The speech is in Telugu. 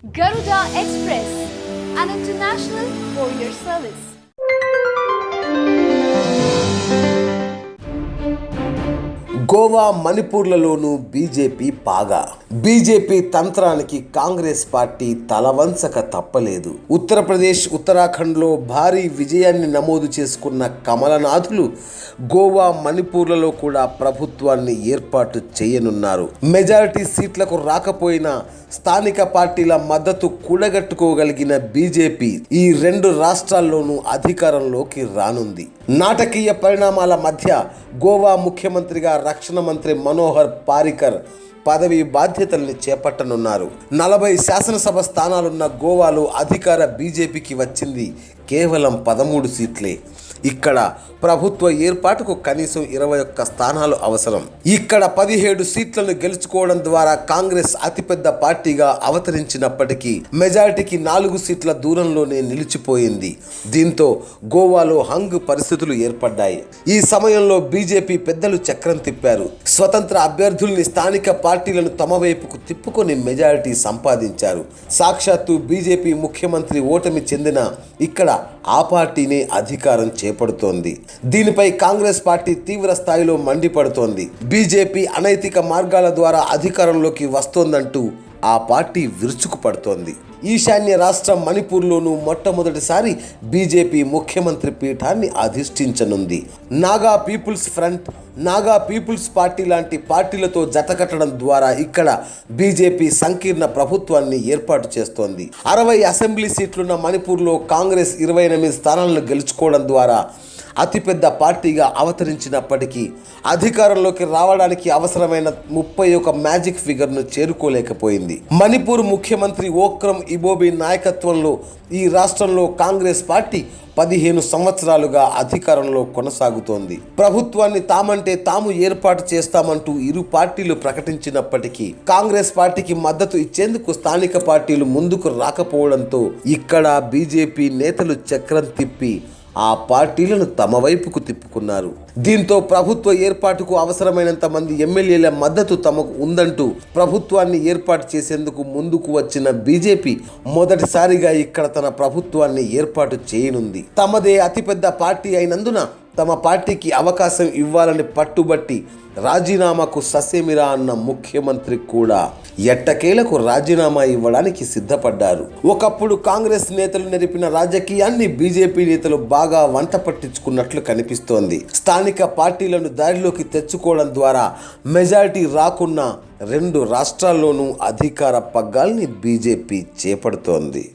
Garuda Express, an international courier service. Goa మణిపూర్లలోనూ బీజేపీ పాగా. బీజేపీ తంత్రానికి కాంగ్రెస్ పార్టీ తలవంచక తప్పలేదు. ఉత్తరప్రదేశ్, ఉత్తరాఖండ్లో భారీ విజయాన్ని నమోదు చేసుకున్న కమలనాథులు గోవా మణిపూర్లలో కూడా ప్రభుత్వాన్ని ఏర్పాటు చేయనున్నారు. మెజారిటీ సీట్లకు రాకపోయినా స్థానిక పార్టీల మద్దతు కూడగట్టుకోగలిగిన బీజేపీ ఈ రెండు రాష్ట్రాల్లోనూ అధికారంలోకి రానుంది. నాటకీయ పరిణామాల మధ్య గోవా ముఖ్యమంత్రిగా రక్షణ మంత్రి మనోహర్ పారికర్ పదవి బాధ్యతల్ని చేపట్టనున్నారు. 40 శాసనసభ స్థానాలున్న గోవాలో అధికార బీజేపీకి వచ్చింది కేవలం 13 సీట్లే. ఇక్కడ ప్రభుత్వ ఏర్పాటుకు కనీసం 21 స్థానాలు అవసరం. ఇక్కడ 17 సీట్లను గెలుచుకోవడం ద్వారా కాంగ్రెస్ అతిపెద్ద పార్టీగా అవతరించినప్పటికీ మెజారిటీకి 4 సీట్ల దూరంలోనే నిలిచిపోయింది. దీంతో గోవాలో హంగ్ పరిస్థితులు ఏర్పడ్డాయి. ఈ సమయంలో బీజేపీ పెద్దలు చక్రం తిప్పారు. స్వతంత్ర అభ్యర్థుల్ని, స్థానిక పార్టీలను తమ వైపుకు తిప్పుకొని మెజారిటీ సంపాదించారు. సాక్షాత్తు బీజేపీ ముఖ్యమంత్రి ఓటమి చెందిన ఇక్కడ ఆ పార్టీనే అధికారం చేపడుతోంది. దీనిపై కాంగ్రెస్ పార్టీ తీవ్ర స్థాయిలో మండిపడుతోంది. బీజేపీ అనైతిక మార్గాల ద్వారా అధికారంలోకి వస్తోందంటూ ఆ పార్టీ విరుచుకుపడుతోంది. ఈశాన్య రాష్ట్రం మణిపూర్లోనూ మొట్టమొదటిసారి బీజేపీ ముఖ్యమంత్రి పీఠాన్ని అధిష్ఠించనుంది. Naga people's front, Naga people's party లాంటి పార్టీలతో జతకట్టడం ద్వారా ఇక్కడ బీజేపీ సంకీర్ణ ప్రభుత్వాన్ని ఏర్పాటు చేస్తోంది. 60 అసెంబ్లీ సీట్లున్న మణిపూర్లో కాంగ్రెస్ 28 స్థానాలను గెలుచుకోవడం ద్వారా అతిపెద్ద పార్టీగా అవతరించినప్పటికీ అధికారంలోకి రావడానికి అవసరమైన 31 మ్యాజిక్ ఫిగర్ను చేరుకోలేకపోయింది. మణిపూర్ ముఖ్యమంత్రి ఓక్రమ్ ఇబోబీ నాయకత్వంలో ఈ రాష్ట్రంలో కాంగ్రెస్ పార్టీ 15 సంవత్సరాలుగా అధికారంలో కొనసాగుతోంది. ప్రభుత్వాన్ని తామంటే తాము ఏర్పాటు చేస్తామంటూ ఇరు పార్టీలు ప్రకటించినప్పటికీ కాంగ్రెస్ పార్టీకి మద్దతు ఇచ్చేందుకు స్థానిక పార్టీలు ముందుకు రాకపోవడంతో ఇక్కడ బీజేపీ నేతలు చక్రం తిప్పి ఆ పార్టీలను తమ వైపుకు తిప్పుకున్నారు. దీంతో ప్రభుత్వ ఏర్పాటుకు అవసరమైనంత మంది ఎమ్మెల్యేల మద్దతు తమకు ఉందంటూ ప్రభుత్వాన్ని ఏర్పాటు చేసేందుకు ముందుకు వచ్చిన బీజేపీ మొదటిసారిగా ఇక్కడ తన ప్రభుత్వాన్ని ఏర్పాటు చేయనుంది. తమదే అతిపెద్ద పార్టీ అయినందున తమ పార్టీకి అవకాశం ఇవ్వాలని పట్టుబట్టి రాజీనామాకు ససేమిరా అన్న ముఖ్యమంత్రి కూడా ఎట్టకేలకు రాజీనామా ఇవ్వడానికి సిద్ధపడ్డారు. ఒకప్పుడు కాంగ్రెస్ నేతలు నెరిపిన రాజకీయాన్ని బీజేపీ నేతలు బాగా వంట పట్టించుకున్నట్లు కనిపిస్తోంది. స్థానిక పార్టీలను దారిలోకి తెచ్చుకోవడం ద్వారా మెజారిటీ రాకున్న 2 రాష్ట్రాల్లోనూ అధికార పగ్గాల్ని బీజేపీ చేపడుతోంది.